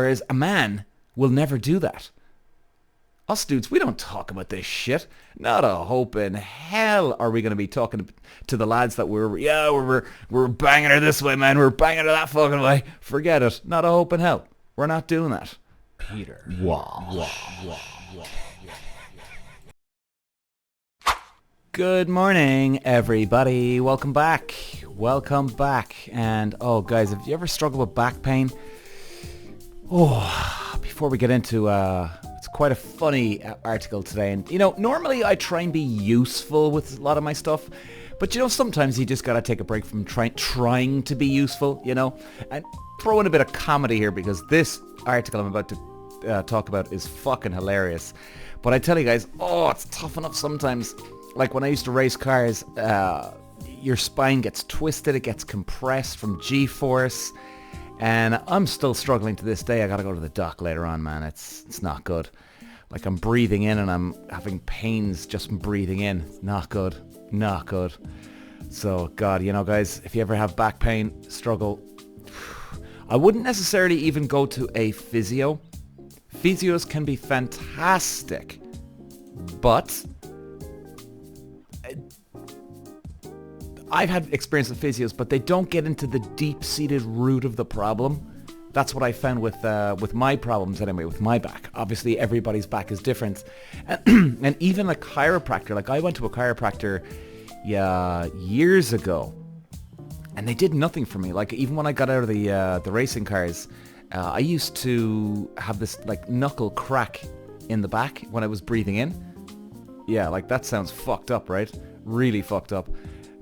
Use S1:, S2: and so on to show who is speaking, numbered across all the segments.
S1: Whereas a man will never do that. Us dudes, we don't talk about this shit. Not a hope in hell are we going to be talking to the lads that we're banging her this way, man. We're banging her that fucking way. Forget it. Not a hope in hell. We're not doing that.
S2: Peter.
S1: Good morning, everybody. Welcome back. Welcome back. And, oh, guys, have you ever struggled with back pain? Oh, before we get into... it's quite a funny article today, and normally I try and be useful with a lot of my stuff, but sometimes you just gotta take a break from trying to be useful, and throw in a bit of comedy here because this article I'm about to talk about is fucking hilarious. But I tell you guys, it's tough enough sometimes. Like when I used to race cars, your spine gets twisted, it gets compressed from G-force. And I'm still struggling to this day. I gotta go to the doc later on, man. It's not good. Like I'm breathing in and I'm having pains just from breathing in. Not good. Not good. So, God, guys, if you ever have back pain, struggle. I wouldn't necessarily even go to a physio. Physios can be fantastic. But I've had experience with physios, but they don't get into the deep-seated root of the problem. That's what I found with my problems anyway, with my back. Obviously, everybody's back is different. And even a chiropractor, like I went to a chiropractor years ago, and they did nothing for me. Like even when I got out of the racing cars, I used to have this like knuckle crack in the back when I was breathing in. Yeah, like that sounds fucked up, right? Really fucked up.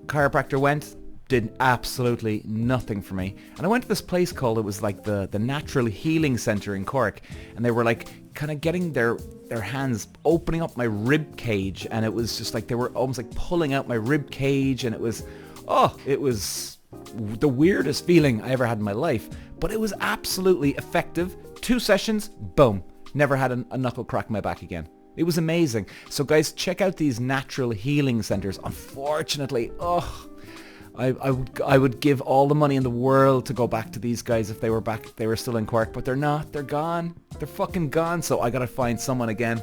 S1: Chiropractor went, did absolutely nothing for me. And I went to this place called, it was like the Natural Healing Centre in Cork. And they were like kind of getting their hands, opening up my rib cage. And it was just like they were almost like pulling out my rib cage. And it was the weirdest feeling I ever had in my life. But it was absolutely effective. 2 sessions, boom. Never had a knuckle crack in my back again. It was amazing. So guys, check out these natural healing centers. Unfortunately, I would give all the money in the world to go back to these guys if they were back. They were still in Cork, but they're not. They're gone. They're fucking gone. So I gotta find someone again.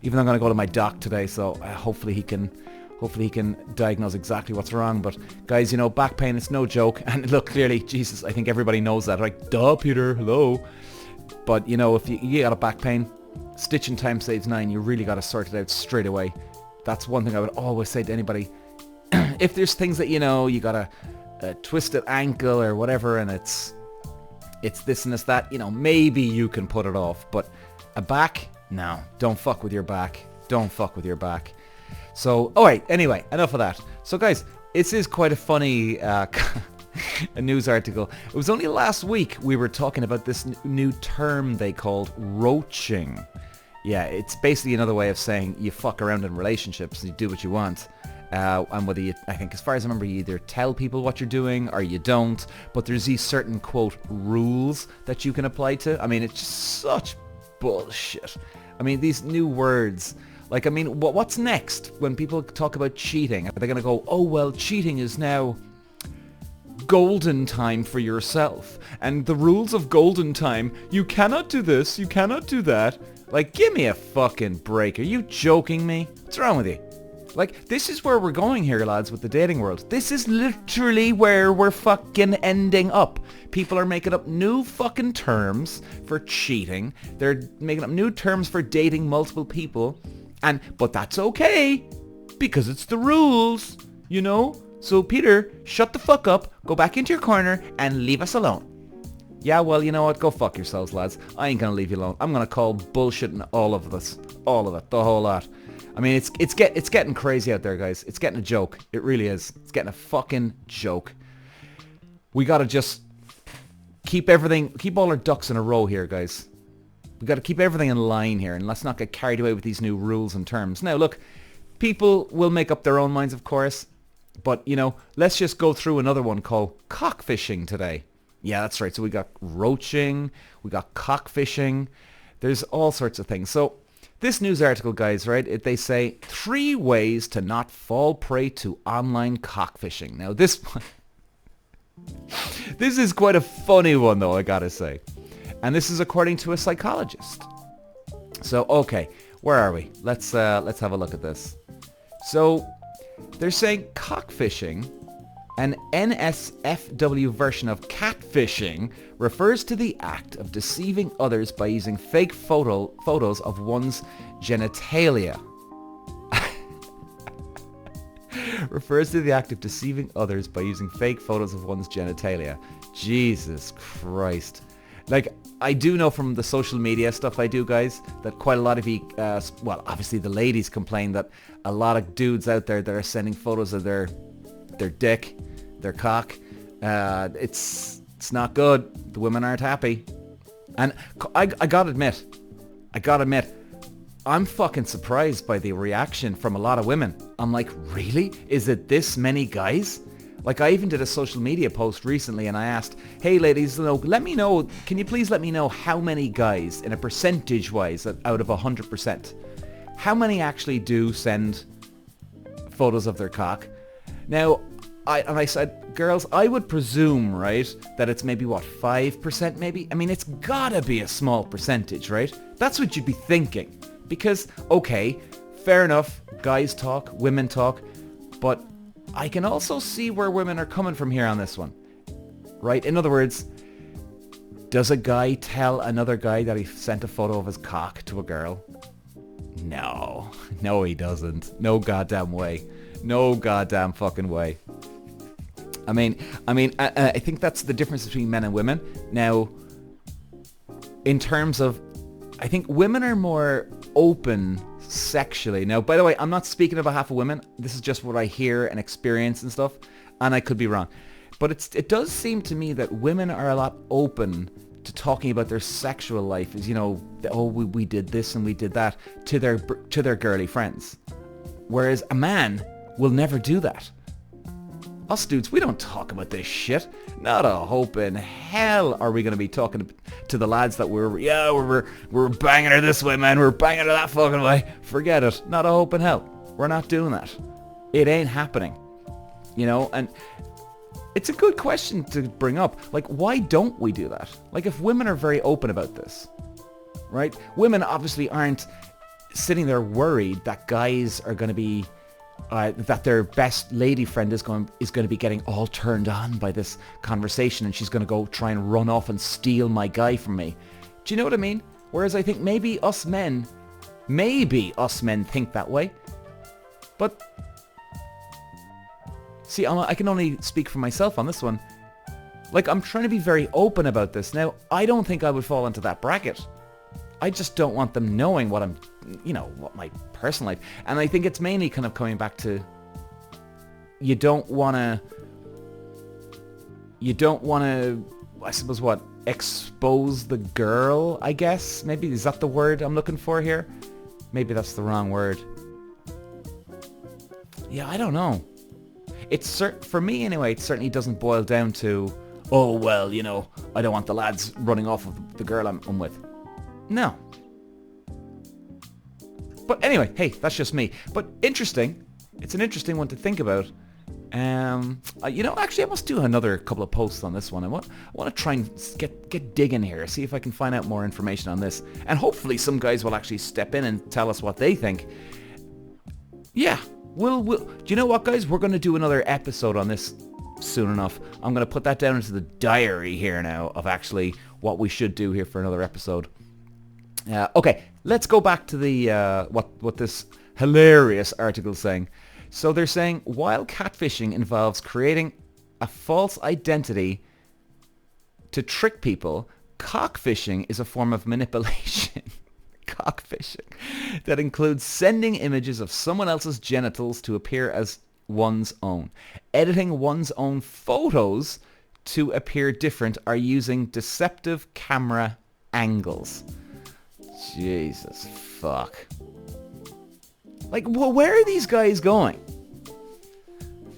S1: Even though I'm gonna go to my doc today, so hopefully he can diagnose exactly what's wrong. But guys, back pain, it's no joke. And look, clearly, Jesus, I think everybody knows that. Like, duh, Peter, hello. But if you got a back pain, stitching time saves 9. You really got to sort it out straight away. That's one thing I would always say to anybody. If there's things that you got a twisted ankle or whatever, and it's this and it's that, maybe you can put it off. But a back, no, don't fuck with your back. Don't fuck with your back. So, alright, anyway, enough of that. So guys, this is quite a funny a news article. It was only last week we were talking about this new term they called roaching. Yeah, it's basically another way of saying you fuck around in relationships and you do what you want. And whether I think as far as I remember, you either tell people what you're doing or you don't. But there's these certain, quote, rules that you can apply to. I mean, it's just such bullshit. I mean, these new words. Like, I mean, what's next when people talk about cheating? Are they going to go, oh, well, cheating is now golden time for yourself, and the rules of golden time, you cannot do this, you cannot do that. Like, give me a fucking break. Are you joking me? What's wrong with you? Like, this is where we're going here, lads, with the dating world. This is literally where we're fucking ending up. People are making up new fucking terms for cheating. They're making up new terms for dating multiple people. But that's okay, because it's the rules, So, Peter, shut the fuck up, go back into your corner, and leave us alone. Yeah, well, you know what? Go fuck yourselves, lads. I ain't gonna leave you alone. I'm gonna call bullshit on all of this. All of it. The whole lot. I mean, it's getting crazy out there, guys. It's getting a joke. It really is. It's getting a fucking joke. We gotta just keep all our ducks in a row here, guys. We gotta keep everything in line here, and let's not get carried away with these new rules and terms. Now, look, people will make up their own minds, of course. But, let's just go through another one called cockfishing today. Yeah, that's right. So we got roaching, we got cockfishing. There's all sorts of things. So this news article, guys, right, they say 3 ways to not fall prey to online cockfishing. Now, this is quite a funny one, though, I gotta say. And this is according to a psychologist. So, okay, where are we? Let's have a look at this. So, they're saying cockfishing, an NSFW version of catfishing, refers to the act of deceiving others by using fake photos of one's genitalia. Refers to the act of deceiving others by using fake photos of one's genitalia. Jesus Christ. Like, I do know from the social media stuff I do, guys, that quite a lot of you, well, obviously the ladies complain that a lot of dudes out there that are sending photos of their dick, their cock, it's not good. The women aren't happy. And I gotta admit, I'm fucking surprised by the reaction from a lot of women. I'm like, really? Is it this many guys? Like, I even did a social media post recently and I asked, hey ladies, let me know, can you please let me know how many guys, in a percentage-wise, out of 100%, how many actually do send photos of their cock? Now, I said, girls, I would presume, right, that it's maybe, 5% maybe? I mean, it's gotta be a small percentage, right? That's what you'd be thinking. Because, okay, fair enough, guys talk, women talk, but I can also see where women are coming from here on this one, right? In other words, does a guy tell another guy that he sent a photo of his cock to a girl? No, he doesn't. No goddamn way. No goddamn fucking way. I mean, I think that's the difference between men and women. Now, in terms of, I think women are more open sexually. Now, by the way, I'm not speaking on behalf of women. This is just what I hear and experience and stuff, and I could be wrong. But it does seem to me that women are a lot open to talking about their sexual life, as we did this and we did that to their girly friends, whereas a man will never do that. Us dudes, we don't talk about this shit. Not a hope in hell are we going to be talking to the lads that we're banging her this way, man. We're banging her that fucking way. Forget it. Not a hope in hell. We're not doing that. It ain't happening. And it's a good question to bring up. Like, why don't we do that? Like, if women are very open about this, right? Women obviously aren't sitting there worried that guys are going to be that their best lady friend is going to be getting all turned on by this conversation, and she's going to go try and run off and steal my guy from me. Do you know what I mean? Whereas I think maybe us men think that way. But see, I can only speak for myself on this one. Like, I'm trying to be very open about this. Now, I don't think I would fall into that bracket. I just don't want them knowing what what my personal life. And I think it's mainly kind of coming back to, you don't want to, I suppose, expose the girl, I guess. Maybe, is that the word I'm looking for here? Maybe that's the wrong word. Yeah, I don't know. For me anyway, it certainly doesn't boil down to, oh, well, I don't want the lads running off of the girl I'm with. No. But anyway, hey, that's just me. But interesting. It's an interesting one to think about. Actually, I must do another couple of posts on this one. I want to try and get digging here, see if I can find out more information on this. And hopefully some guys will actually step in and tell us what they think. Yeah, we'll do you know what, guys? We're going to do another episode on this soon enough. I'm going to put that down into the diary here now of actually what we should do here for another episode. Okay, let's go back to the what this hilarious article is saying. So they're saying, while catfishing involves creating a false identity to trick people, cockfishing is a form of manipulation. Cockfishing that includes sending images of someone else's genitals to appear as one's own, editing one's own photos to appear different, or using deceptive camera angles. Jesus fuck. Like, where are these guys going?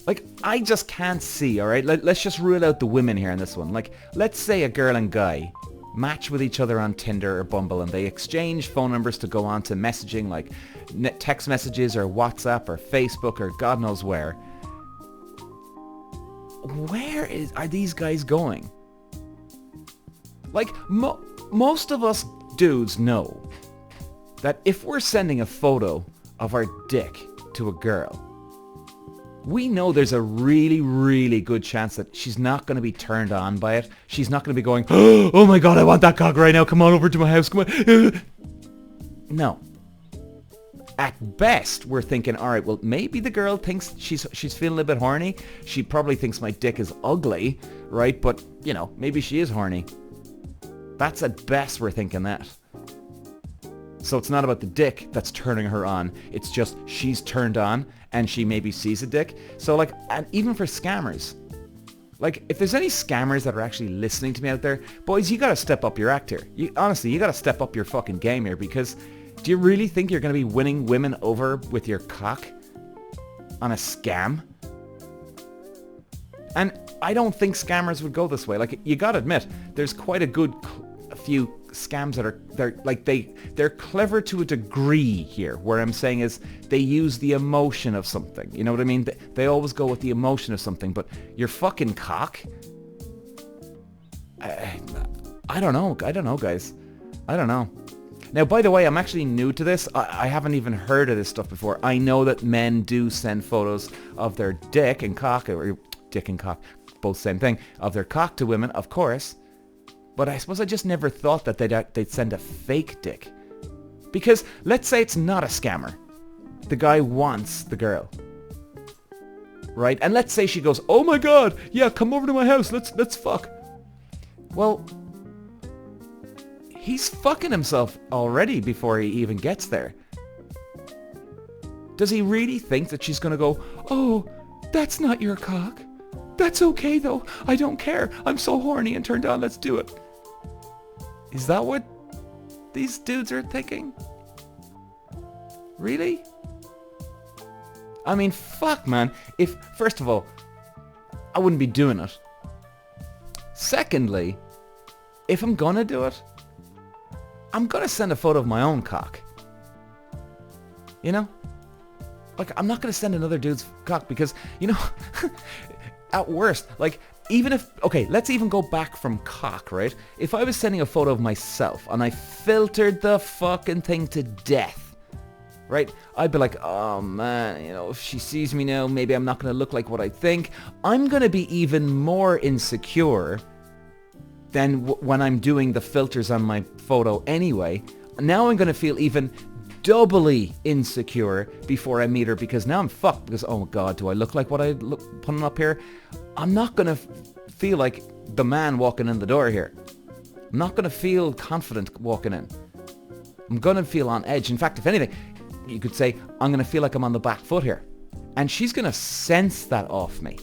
S1: Like, I just can't see, alright? Let's just rule out the women here in this one. Like, let's say a girl and guy match with each other on Tinder or Bumble, and they exchange phone numbers to go on to messaging, like text messages or WhatsApp or Facebook or God knows where. Where are these guys going? Like, most of us dudes know that if we're sending a photo of our dick to a girl, we know there's a really, really good chance that she's not going to be turned on by it. She's not going to be going, oh my God, I want that cock right now. Come on over to my house. Come on. No. At best, we're thinking, all right, well, maybe the girl thinks she's feeling a bit horny. She probably thinks my dick is ugly, right? But, you know, maybe she is horny. That's at best we're thinking that. So it's not about the dick that's turning her on. It's just she's turned on and she maybe sees a dick. So like, and even for scammers, like if there's any scammers that are actually listening to me out there, boys, you gotta step up your act here. Honestly, you gotta step up your fucking game here, because do you really think you're gonna be winning women over with your cock on a scam? And I don't think scammers would go this way. Like, you gotta admit, there's quite a few scams that they're clever to a degree here. Where I'm saying is they use the emotion of something. You know what I mean? They always go with the emotion of something. But your fucking cock, I don't know. I don't know, guys. I don't know. Now, by the way, I'm actually new to this. I haven't even heard of this stuff before. I know that men do send photos of their dick and cock, or dick and cock, both same thing, of their cock to women, of course. But I suppose I just never thought that they'd send a fake dick. Because let's say it's not a scammer. The guy wants the girl. Right? And let's say she goes, oh my God, yeah, come over to my house, let's fuck. Well, he's fucking himself already before he even gets there. Does he really think that she's gonna go, oh, that's not your cock? That's okay though, I don't care, I'm so horny and turned on, let's do it. Is that what these dudes are thinking? Really? I mean, fuck, man. First of all, I wouldn't be doing it. Secondly, if I'm gonna do it, I'm gonna send a photo of my own cock. You know? Like, I'm not gonna send another dude's cock because, you know, at worst, like, even if, okay, let's even go back from cock, right? If I was sending a photo of myself and I filtered the fucking thing to death, right? I'd be like, oh man, you know, if she sees me now, maybe I'm not going to look like what I think. I'm going to be even more insecure than when I'm doing the filters on my photo anyway. Now I'm going to feel even doubly insecure before I meet her, because now I'm fucked, because, oh my God, do I look like what I look putting up here? I'm not going to feel like the man walking in the door here. I'm not going to feel confident walking in. I'm going to feel on edge. In fact, if anything, you could say, I'm going to feel like I'm on the back foot here. And she's going to sense that off me.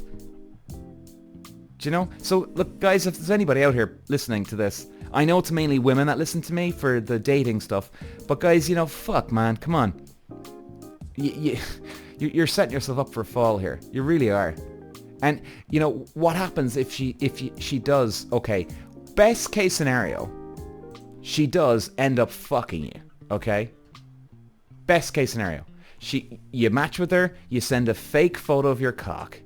S1: Do you know? So, look, guys, if there's anybody out here listening to this, I know it's mainly women that listen to me for the dating stuff, but guys, you know, fuck, man, come on. You're setting yourself up for a fall here. You really are. And, you know, what happens if she does, okay, best case scenario, she does end up fucking you, okay? Best case scenario. You match with her, you send a fake photo of your cock.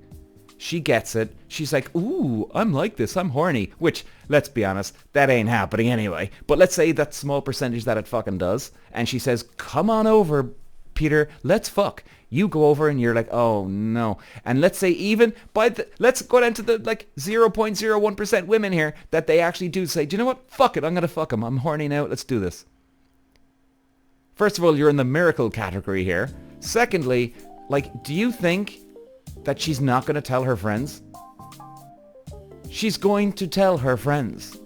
S1: She gets it. She's like, ooh, I'm like this. I'm horny. Which, let's be honest, that ain't happening anyway. But let's say that small percentage that it fucking does. And she says, come on over, Peter. Let's fuck. You go over and you're like, oh no. And let's say even let's go down to the like 0.01% women here that they actually do say, do you know what? Fuck it. I'm going to fuck him. I'm horny now. Let's do this. First of all, you're in the miracle category here. Secondly, like, do you think that she's not going to tell her friends? She's going to tell her friends.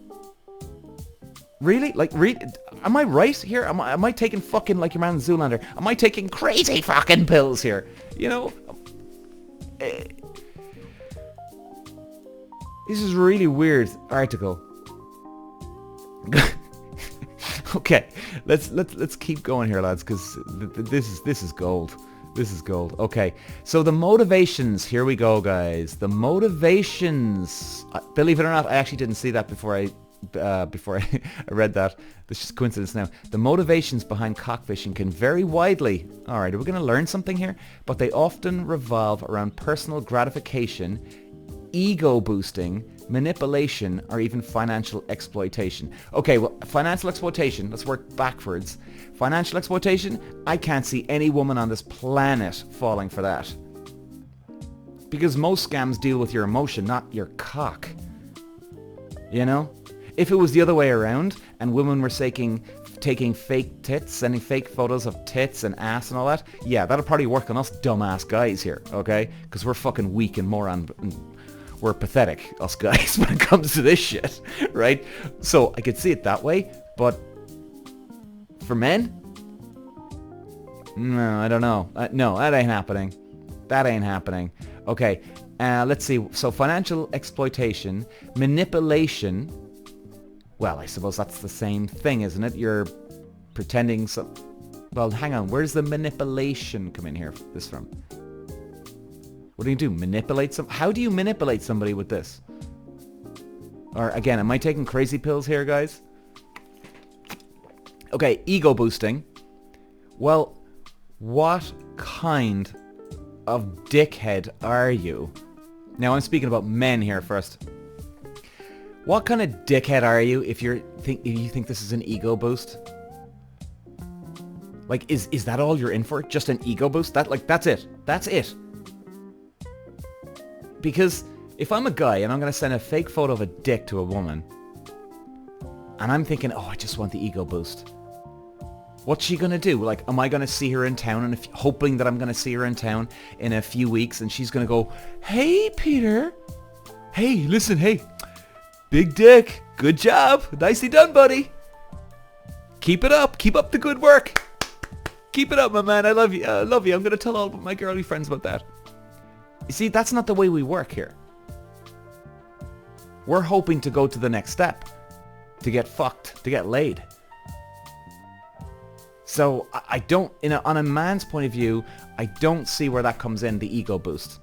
S1: Really? Like, am I right here? Am I taking fucking, like your man Zoolander? Am I taking crazy fucking pills here? You know? This is a really weird article. Okay, let's keep going here, lads, because this is gold. This is gold. Okay, so the motivations. Here we go, guys. The motivations. Believe it or not, I actually didn't see that before I read that. This is just coincidence now. The motivations behind cockfishing can vary widely. All right, are we going to learn something here? But they often revolve around personal gratification ego boosting, manipulation, or even financial exploitation. Okay, well, financial exploitation, let's work backwards. Financial exploitation, I can't see any woman on this planet falling for that. Because most scams deal with your emotion, not your cock. You know? If it was the other way around, and women were taking fake tits, sending fake photos of tits and ass and all that, yeah, that'll probably work on us dumbass guys here, okay? Because we're fucking weak and moron, and we're pathetic, us guys, when it comes to this shit, right? So I could see it that way, but for men? No, I don't know. No, that ain't happening. That ain't happening. Okay, let's see. So financial exploitation, manipulation. Well, I suppose that's the same thing, isn't it? You're pretending so... Well, hang on. Where's the manipulation come in here? This from? What do you do? Manipulate some... How do you manipulate somebody with this? Or, again, am I taking crazy pills here, guys? Okay, ego boosting. Well, what kind of dickhead are you? Now, I'm speaking about men here first. What kind of dickhead are you if you think this is an ego boost? Like, is that all you're in for? Just an ego boost? That's it. That's it. Because if I'm a guy and I'm going to send a fake photo of a dick to a woman, and I'm thinking, oh, I just want the ego boost. What's she going to do? Like, am I going to see her in town, and hoping that I'm going to see her in town in a few weeks, and she's going to go, hey, Peter. Hey, listen, hey. Big dick. Good job. Nicely done, buddy. Keep it up. Keep up the good work. Keep it up, my man. I love you. I love you. I'm going to tell all my girly friends about that. You see, that's not the way we work here. We're hoping to go to the next step. To get fucked. To get laid. So, I don't... on a man's point of view, I don't see where that comes in, the ego boost.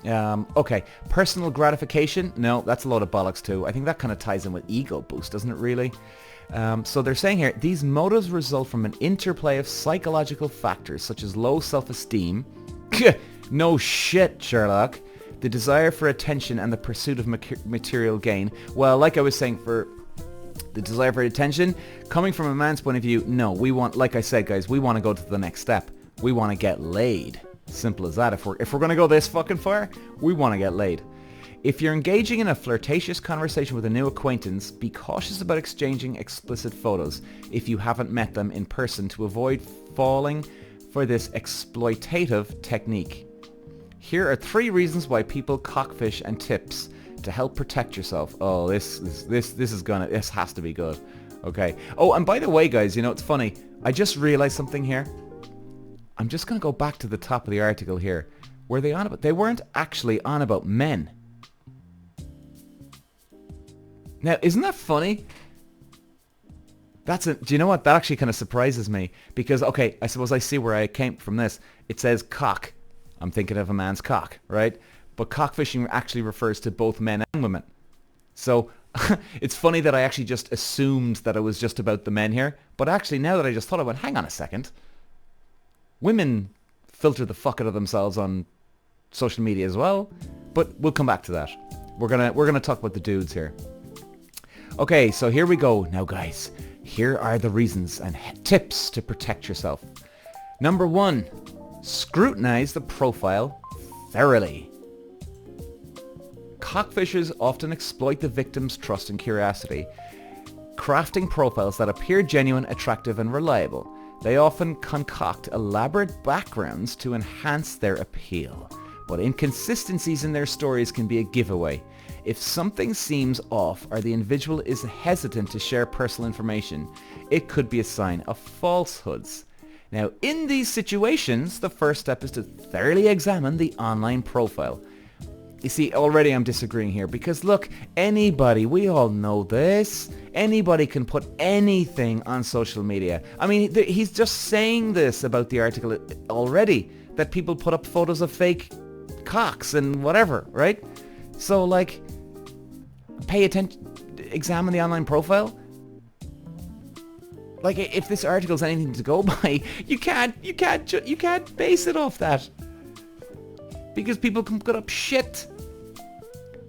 S1: Okay, personal gratification? No, that's a load of bollocks too. I think that kind of ties in with ego boost, doesn't it really? So they're saying here, these motives result from an interplay of psychological factors such as low self-esteem. No shit, Sherlock. The desire for attention and the pursuit of material gain. Well, like I was saying, for the desire for attention, coming from a man's point of view, no, we want, like I said, guys, we want to go to the next step. We want to get laid. Simple as that. If we're going to go this fucking far, we want to get laid. If you're engaging in a flirtatious conversation with a new acquaintance, be cautious about exchanging explicit photos if you haven't met them in person to avoid falling for this exploitative technique. Here are 3 reasons why people cockfish and tips to help protect yourself. Oh, this has to be good. Okay. Oh, and by the way, guys, it's funny. I just realized something here. I'm just going to go back to the top of the article here. Were they on about... They weren't actually on about men. Now, isn't that funny? Do you know what? That actually kind of surprises me. Because, okay, I suppose I see where I came from this. It says cock. I'm thinking of a man's cock, right? But cockfishing actually refers to both men and women. So, it's funny that I actually just assumed that it was just about the men here. But actually, now that I just thought, I went, hang on a second. Women filter the fuck out of themselves on social media as well, but we'll come back to that. We're gonna talk about the dudes here. Okay, so here we go. Now, guys, here are the reasons and tips to protect yourself. Number 1, scrutinize the profile thoroughly. Cockfishers often exploit the victim's trust and curiosity, crafting profiles that appear genuine, attractive, and reliable. They often concoct elaborate backgrounds to enhance their appeal, but inconsistencies in their stories can be a giveaway. If something seems off or the individual is hesitant to share personal information, it could be a sign of falsehoods. Now, in these situations, the first step is to thoroughly examine the online profile. You see, already I'm disagreeing here because look, anybody, we all know this, anybody can put anything on social media. I mean, he's just saying this about the article already, that people put up photos of fake cocks and whatever, right? So like, pay attention, examine the online profile. Like, if this article's anything to go by, you can't base it off that. Because people can put up shit.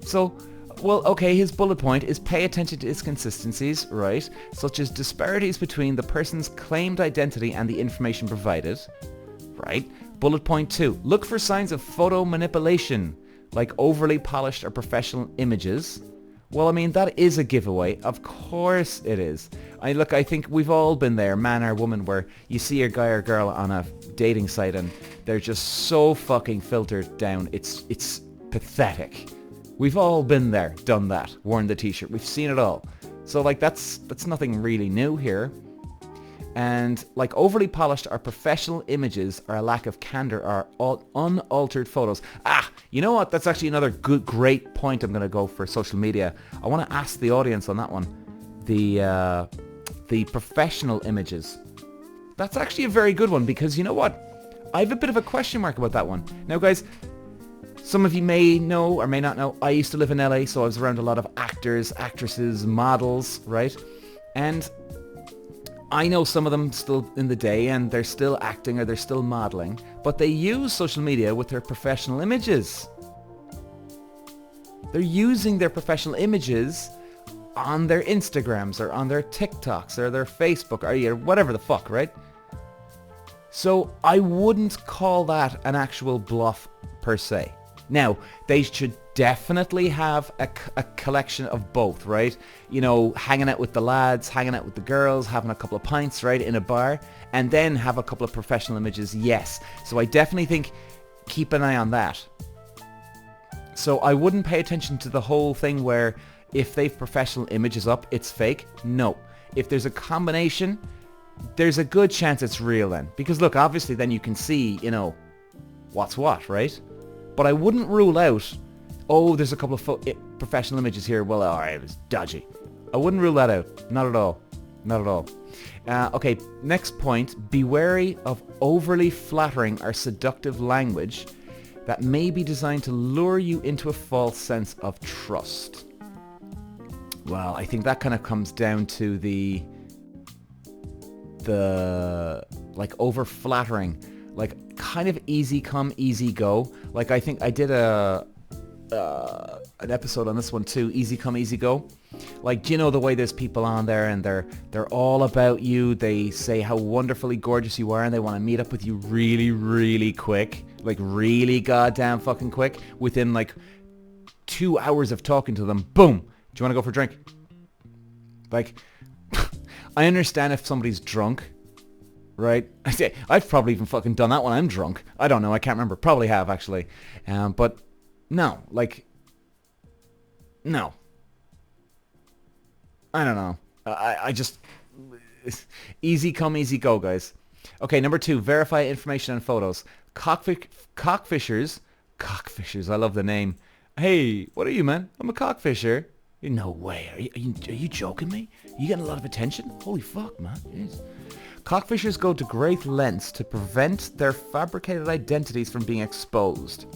S1: So, well, okay, his bullet point is pay attention to inconsistencies, right? Such as disparities between the person's claimed identity and the information provided, right? Bullet point 2, look for signs of photo manipulation, like overly polished or professional images. Well, I mean, that is a giveaway. Of course it is. I think we've all been there, man or woman, where you see a guy or girl on a dating site and they're just so fucking filtered down. It's pathetic. We've all been there, done that, worn the t-shirt. We've seen it all. So like that's nothing really new here. And like overly polished or professional images or a lack of candor or unaltered photos. You know what? That's actually another great point I'm going to go for social media. I want to ask the audience on that one. The professional images. That's actually a very good one because you know what? I have a bit of a question mark about that one. Now guys, some of you may know or may not know, I used to live in LA, so I was around a lot of actors, actresses, models, right? And I know some of them still in the day and they're still acting or they're still modeling, but they use social media with their professional images. They're using their professional images on their Instagrams or on their TikToks or their Facebook or whatever the fuck, right? So I wouldn't call that an actual bluff per se. Now, they should definitely have a collection of both, right? You know, hanging out with the lads, hanging out with the girls, having a couple of pints, right, in a bar, and then have a couple of professional images, yes. So I definitely think keep an eye on that. So I wouldn't pay attention to the whole thing where if they've professional images up, it's fake. No. If there's a combination, there's a good chance it's real then. Because look, obviously then you can see, you know, what's what, right? But I wouldn't rule out, oh, there's a couple of professional images here. Well, all right, it was dodgy. I wouldn't rule that out. Not at all. Not at all. Okay, next point. Be wary of overly flattering or seductive language that may be designed to lure you into a false sense of trust. Well, I think that kind of comes down to the like over flattering. Like kind of easy come, easy go. Like I think I did an episode on this one too, easy come, easy go. Like, do you know the way there's people on there and they're all about you. They say how wonderfully gorgeous you are and they want to meet up with you really, really quick. Like really goddamn fucking quick. Within like 2 hours of talking to them, boom. Do you want to go for a drink? Like, I understand if somebody's drunk. Right? I've probably even fucking done that when I'm drunk. I don't know. I can't remember. Probably have, actually. But no. Like, no. I don't know. I just... Easy come, easy go, guys. Okay, number 2. Verify information and photos. Cockfishers. Cockfishers. I love the name. Hey, what are you, man? I'm a cockfisher. No way. Are you joking me? You getting a lot of attention? Holy fuck, man. Jeez. Cockfishers go to great lengths to prevent their fabricated identities from being exposed.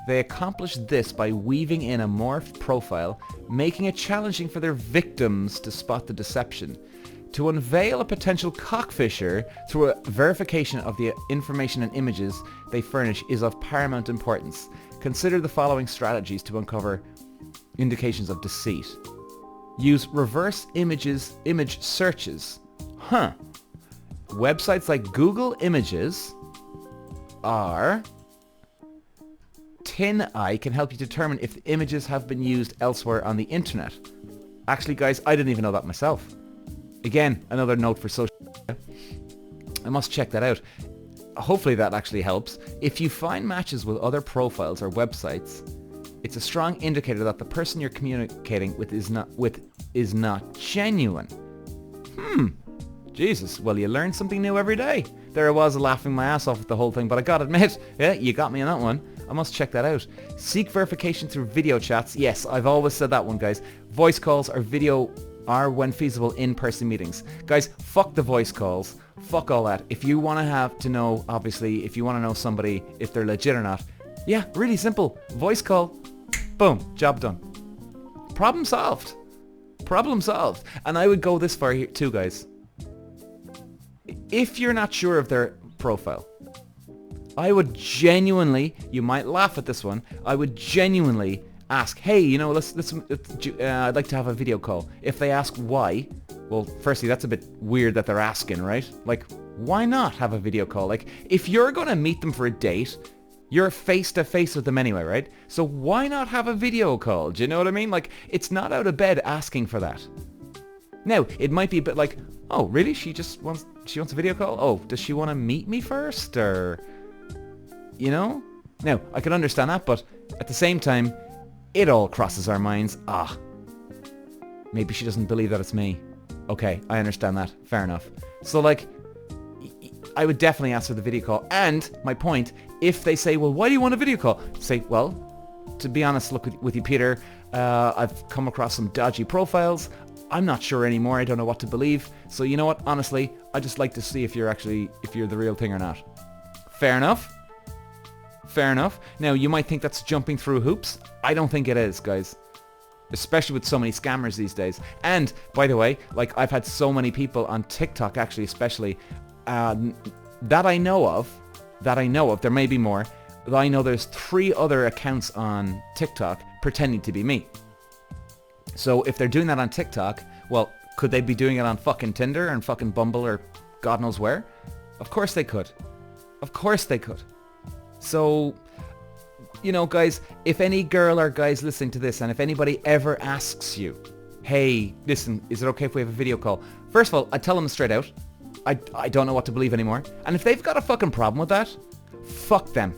S1: They accomplish this by weaving in a morphed profile, making it challenging for their victims to spot the deception. To unveil a potential cockfisher through a verification of the information and images they furnish is of paramount importance. Consider the following strategies to uncover indications of deceit. Use reverse image searches. Websites like Google Images or TinEye can help you determine if the images have been used elsewhere on the internet. Actually, guys, I didn't even know that myself. Again, another note for social media. I must check that out. Hopefully that actually helps. If you find matches with other profiles or websites, it's a strong indicator that the person you're communicating with is not genuine. Jesus, well, you learn something new every day. There I was laughing my ass off at the whole thing, but I gotta admit, yeah, you got me on that one. I must check that out. Seek verification through video chats. Yes, I've always said that one, guys. Voice calls or video are, when feasible, in-person meetings. Guys, fuck the voice calls. Fuck all that. If you want to know, obviously, if you want to know somebody, if they're legit or not, yeah, really simple. Voice call. Boom. Job done. Problem solved. Problem solved. And I would go this far here too, guys. If you're not sure of their profile, I would genuinely, you might laugh at this one, I would genuinely ask, hey, you know, I'd like to have a video call. If they ask why, well, firstly, that's a bit weird that they're asking, right? Like, why not have a video call? Like, if you're going to meet them for a date, you're face to face with them anyway, right? So why not have a video call? Do you know what I mean? Like, it's not out of bed asking for that. Now, it might be a bit like, oh, really? She wants a video call? Oh, does she want to meet me first? Or, you know? Now, I can understand that, but at the same time, it all crosses our minds. Maybe she doesn't believe that it's me. Okay, I understand that. Fair enough. So, like, I would definitely ask for the video call. And my point, if they say, well, why do you want a video call? Say, well, to be honest, look with you, Peter, I've come across some dodgy profiles. I'm not sure anymore. I don't know what to believe. So you know what? Honestly, I just like to see if you're the real thing or not. Fair enough. Fair enough. Now, you might think that's jumping through hoops. I don't think it is, guys. Especially with so many scammers these days. And, by the way, like, I've had so many people on TikTok, actually, especially, that I know of, there may be more, but I know there's 3 other accounts on TikTok pretending to be me. So if they're doing that on TikTok, well, could they be doing it on fucking Tinder and fucking Bumble or God knows where? Of course they could. Of course they could. So, you know, guys, if any girl or guys listening to this, and if anybody ever asks you, hey, listen, is it okay if we have a video call? First of all, I tell them straight out, I don't know what to believe anymore. And if they've got a fucking problem with that, fuck them.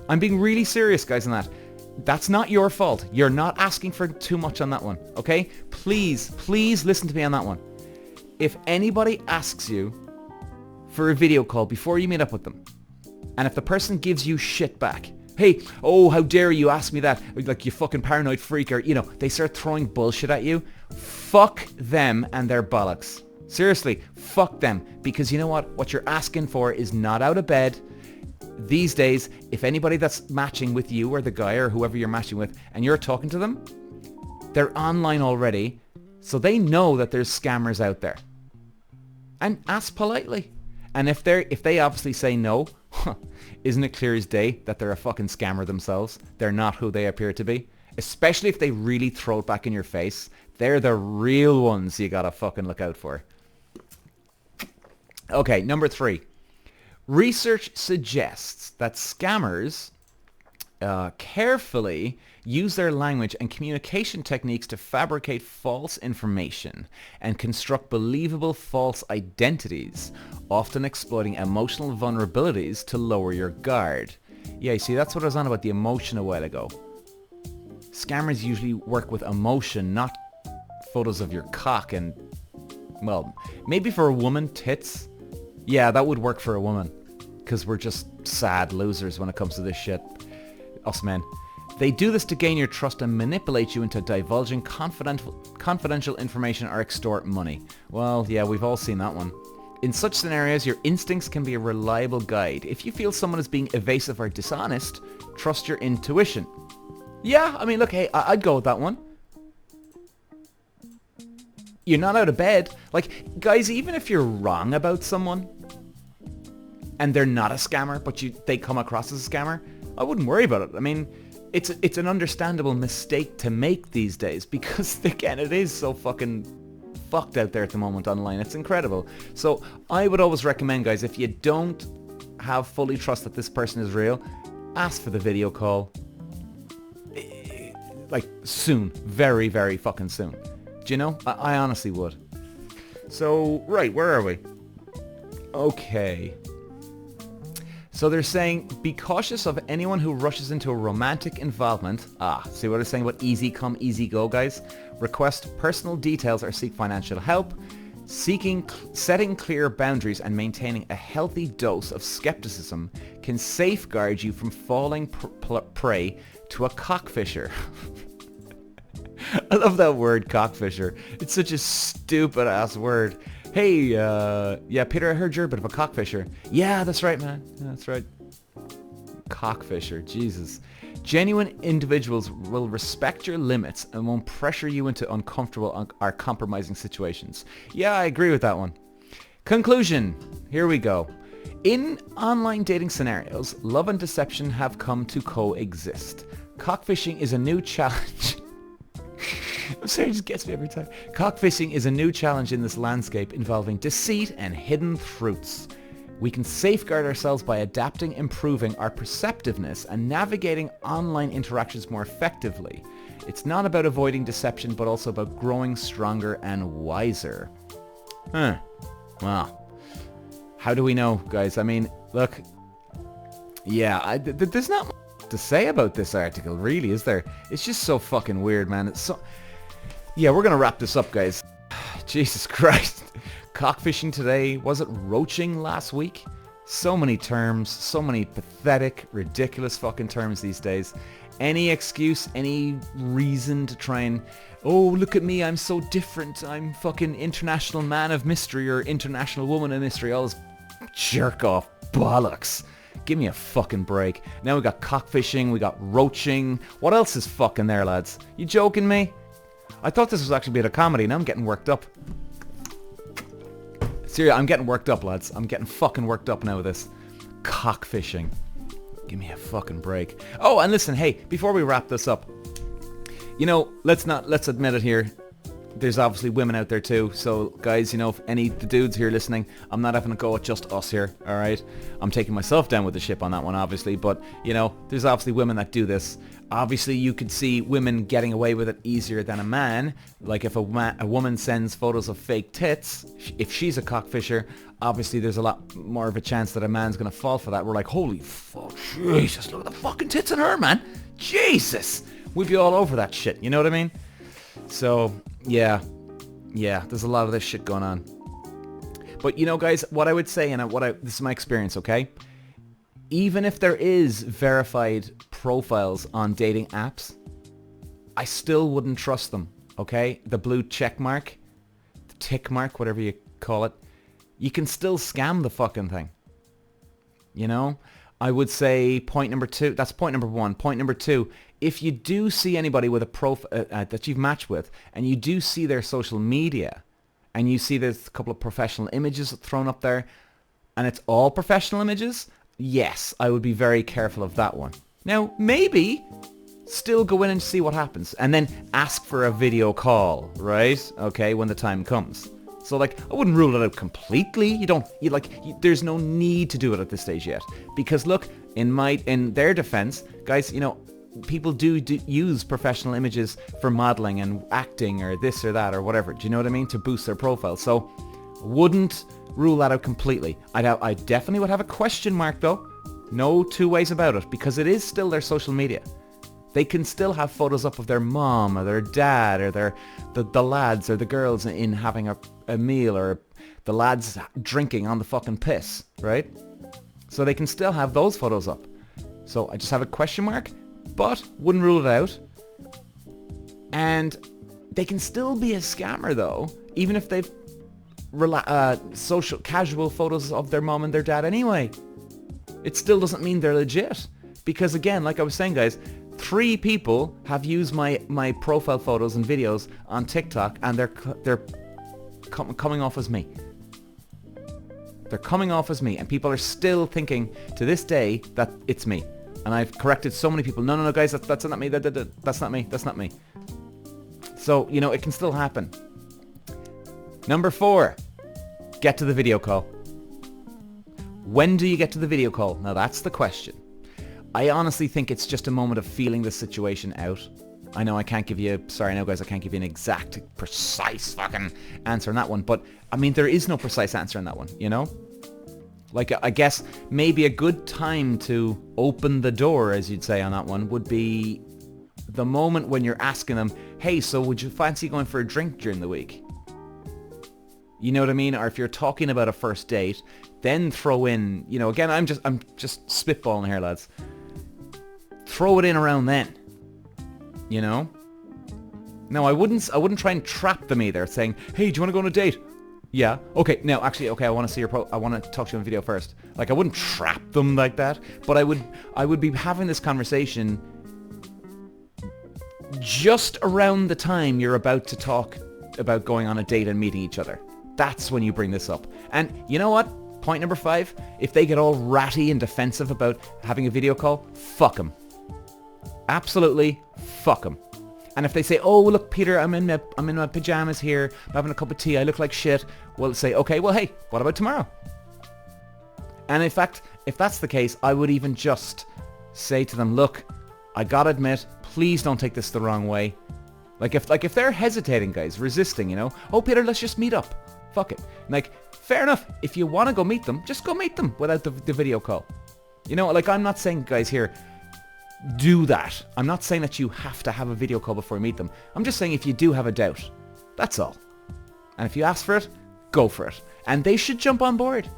S1: I'm being really serious, guys, on that. That's not your fault. You're not asking for too much on that one, okay? Please, please listen to me on that one. If anybody asks you for a video call before you meet up with them, and if the person gives you shit back, hey, oh, how dare you ask me that, like, you fucking paranoid freak, or, you know, they start throwing bullshit at you, fuck them and their bollocks. Seriously, fuck them, because you know what you're asking for is not out of bed. These days, if anybody that's matching with you or the guy or whoever you're matching with, and you're talking to them, they're online already, so they know that there's scammers out there. And ask politely. And if they obviously say no, isn't it clear as day that they're a fucking scammer themselves? They're not who they appear to be. Especially if they really throw it back in your face. They're the real ones you gotta fucking look out for. Okay, number 3. Research suggests that scammers carefully use their language and communication techniques to fabricate false information and construct believable false identities, often exploiting emotional vulnerabilities to lower your guard. Yeah, you see, that's what I was on about the emotion a while ago. Scammers usually work with emotion, not photos of your cock and, well, maybe for a woman, tits. Yeah, that would work for a woman, because we're just sad losers when it comes to this shit. Us men. They do this to gain your trust and manipulate you into divulging confidential information or extort money. Well, yeah, we've all seen that one. In such scenarios, your instincts can be a reliable guide. If you feel someone is being evasive or dishonest, trust your intuition. Yeah, I mean, look, hey, I'd go with that one. You're not out of bed. Like, guys, even if you're wrong about someone and they're not a scammer, but they come across as a scammer, I wouldn't worry about it. I mean, it's an understandable mistake to make these days because, again, it is so fucking fucked out there at the moment online. It's incredible. So I would always recommend, guys, if you don't have fully trust that this person is real, ask for the video call. Like, soon. Very, very fucking soon. Do you know? I honestly would. So, right, where are we? Okay. So they're saying, be cautious of anyone who rushes into a romantic involvement. See what I'm saying about easy come, easy go, guys? Request personal details or seek financial help. Setting clear boundaries and maintaining a healthy dose of skepticism can safeguard you from falling prey to a cockfisher. I love that word, cockfisher. It's such a stupid ass word. Hey, yeah, Peter, I heard you're a bit of a cockfisher. Yeah, that's right, man. Yeah, that's right. Cockfisher, Jesus. Genuine individuals will respect your limits and won't pressure you into uncomfortable or compromising situations. Yeah, I agree with that one. Conclusion. Here we go. In online dating scenarios, love and deception have come to coexist. Cockfishing is a new challenge. I'm sorry, it just gets me every time. Cockfishing is a new challenge in this landscape involving deceit and hidden truths. We can safeguard ourselves by adapting, improving our perceptiveness, and navigating online interactions more effectively. It's not about avoiding deception, but also about growing stronger and wiser. Well, how do we know, guys? I mean, look, yeah, there's not much to say about this article, really, is there? It's just so fucking weird, man. It's so... Yeah, we're gonna wrap this up, guys. Jesus Christ. Cockfishing today. Was it roaching last week? So many terms, so many pathetic, ridiculous fucking terms these days. Any excuse, any reason to try and, oh, look at me, I'm so different. I'm fucking international man of mystery or international woman of mystery. All this jerk off bollocks. Give me a fucking break. Now we got cockfishing, we got roaching. What else is fucking there, lads? You joking me? I thought this was actually a bit of comedy. Now I'm getting worked up. Seriously, I'm getting worked up, lads. I'm getting fucking worked up now with this. Cockfishing. Give me a fucking break. Oh, and listen, hey, before we wrap this up, you know, let's admit it here. There's obviously women out there too. So, guys, you know, if any the dudes here listening, I'm not having a go at just us here, all right? I'm taking myself down with the ship on that one, obviously. But, you know, there's obviously women that do this. Obviously, you could see women getting away with it easier than a man. Like if a woman sends photos of fake tits, if she's a cockfisher, obviously there's a lot more of a chance that a man's going to fall for that. We're like, holy fuck, Jesus, look at the fucking tits on her, man. Jesus. We'd be all over that shit, you know what I mean? So, yeah, there's a lot of this shit going on. But, you know, guys, what I would say, and this is my experience, okay? Even if there is verified profiles on dating apps, I still wouldn't trust them, okay? The blue check mark, the tick mark, whatever you call it, you can still scam the fucking thing. You know? I would say point number two, that's point number one. Point number two, if you do see anybody with a profile that you've matched with, and you do see their social media, and you see there's a couple of professional images thrown up there, and it's all professional images, yes, I would be very careful of that one. Now, maybe still go in and see what happens, and then ask for a video call, right? Okay, when the time comes. So, like, I wouldn't rule it out completely. There's no need to do it at this stage yet. Because, look, in their defense, guys, you know, people do use professional images for modeling and acting or this or that or whatever. Do you know what I mean? To boost their profile. So, wouldn't rule that out completely. I definitely would have a question mark, though. No two ways about it. Because it is still their social media. They can still have photos up of their mom or their dad or the lads or the girls in having a meal, or the lads drinking on the fucking piss, right? So they can still have those photos up. So I just have a question mark, but wouldn't rule it out. And they can still be a scammer though, even if they've social casual photos of their mom and their dad anyway. It still doesn't mean they're legit. Because again, like I was saying, guys, 3 people have used my profile photos and videos on TikTok, and they're coming off as me. They're coming off as me, and people are still thinking to this day that it's me. And I've corrected so many people. No, guys, that's not me. That's not me. That's not me. So, you know, it can still happen. Number 4, get to the video call. When do you get to the video call? Now that's the question. I honestly think it's just a moment of feeling the situation out. I know I can't give you, sorry now guys, I can't give you an exact, precise fucking answer on that one. But, I mean, there is no precise answer on that one, you know? Like, I guess maybe a good time to open the door, as you'd say on that one, would be the moment when you're asking them, hey, so would you fancy going for a drink during the week? You know what I mean? Or if you're talking about a first date, then throw in, you know, again, I'm just spitballing here, lads. Throw it in around then, you know? No, I wouldn't try and trap them either, saying, hey, do you want to go on a date? Yeah. Okay, no, actually, okay, I want to see I want to talk to you on video first. Like, I wouldn't trap them like that, but I would be having this conversation just around the time you're about to talk about going on a date and meeting each other. That's when you bring this up. And you know what? Point number 5, if they get all ratty and defensive about having a video call, fuck them. Absolutely fuck them. And if they say, oh, look, Peter, I'm in my pajamas here, I'm having a cup of tea, I look like shit, well, say, okay, well, hey, what about tomorrow? And in fact, if that's the case, I would even just say to them, look, I gotta admit, please don't take this the wrong way. Like if they're hesitating, guys, resisting, you know, oh, Peter, let's just meet up. Fuck it. Like, fair enough. If you want to go meet them, just go meet them without the video call. You know, like, I'm not saying, guys, here, do that. I'm not saying that you have to have a video call before you meet them. I'm just saying if you do have a doubt, that's all. And if you ask for it, go for it. And they should jump on board.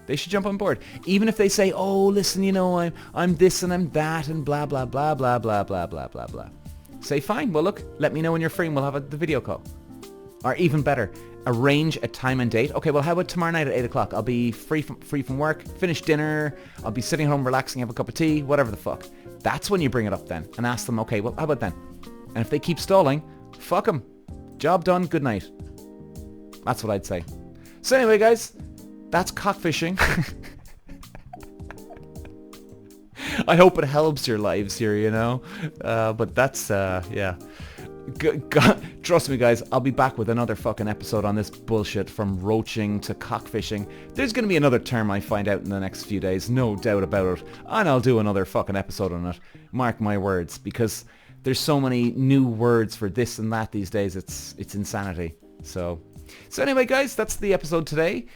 S1: They should jump on board. Even if they say, oh, listen, you know, I'm this and I'm that and blah, blah, blah, blah, blah, blah, blah, blah, blah. Say, fine, well, look, let me know when you're free and we'll have the video call. Or even better, arrange a time and date. Okay, well, how about tomorrow night at 8 o'clock? I'll be free from work, finish dinner, I'll be sitting home relaxing, have a cup of tea, whatever the fuck. That's when you bring it up then and ask them, okay, well, how about then? And if they keep stalling, fuck them. Job done, good night. That's what I'd say. So anyway, guys, that's cockfishing. I hope it helps your lives here, you know. But that's, yeah. Trust me, guys, I'll be back with another fucking episode on this bullshit from roaching to cockfishing. There's going to be another term I find out in the next few days, no doubt about it. And I'll do another fucking episode on it. Mark my words, because there's so many new words for this and that these days. It's insanity. So anyway, guys, that's the episode today.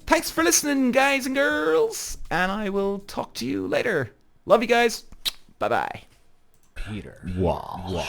S1: Thanks for listening, guys and girls. And I will talk to you later. Love you guys. Bye-bye.
S2: Peter
S3: Walsh.